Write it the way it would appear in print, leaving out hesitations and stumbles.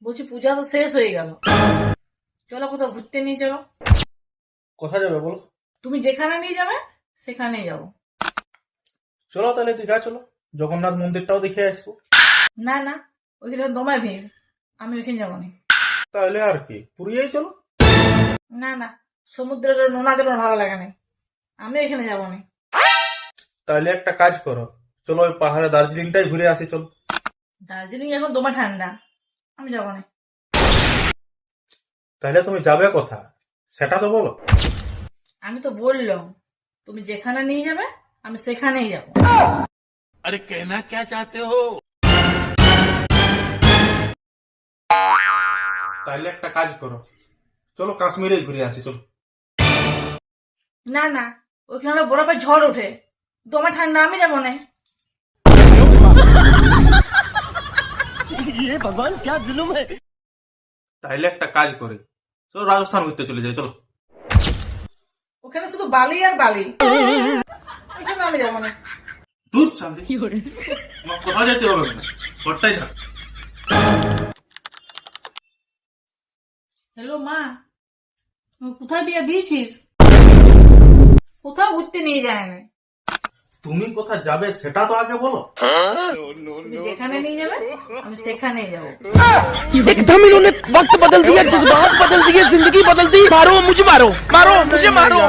বলছি পূজা তো শেষ হয়ে গেল, চলো কোথাও ঘুরতে নিয়ে চলো। কোথায় যাবে বলো? তুমি যেখানে নিয়ে যাবে সেখানেই যাবো। চলো তাহলে দীঘা চলো, জগন্নাথ মন্দিরটাও দেখে আসবো। না না, ওইখানে দমায় ভিড়, আমি ওইখানে যাবো না। তাহলে আর কি, পুরীই চলো। না না, সমুদ্রের নোনা জল আমার ভালো লাগে না, আমি ওইখানে যাবো না। তাহলে একটা কাজ করো, চলো ওই পাহাড়ে দার্জিলিংটাই ঘুরে আসি চলো। দার্জিলিং এখন দমা ঠান্ডা, আমি যাবো না। তাহলে তুমি যাবে কোথা সেটা তো বলো। আমি তো বললাম তুমি যেখানে নিয়ে যাবে আমি সেখানেই যাবো। अरे कहना क्या चाहते हो? তাহলে একটা কাজ করো, চলো কাশ্মীরেই ঘুরে আসি চলো। না না, ওইখানে হলো বরফের ঝড় ওঠে, দমা ঠান্ডা, আমি যাবো না। ये भगवान क्या जुल्म है? তাহলে একটা কাজ করি, চলো রাজস্থান ঘুরতে চলে যাই চলো। ওখানে শুধু বালি আর বালি, ওইখানে আমি যাবো না। দুধ শান্তি, তোমার কোথাও যেতে হবে না, ঘরটাই থাক। হ্যালো মা, কোথায় বিয়ে দিয়েছিস? কোথাও ঘুরতে নিয়ে যায় না। তুমি কোথায় যাবে সেটা তো আগে বলো। তুমি যেখানে নিয়ে যাবে আমি সেখানেই যাবো। एकदम इन्होंने वक्त बदल दिया, जज्बात बदल दिए, जिंदगी बदल दी। मारो मुझे, मारो मारो मुझे, मारो।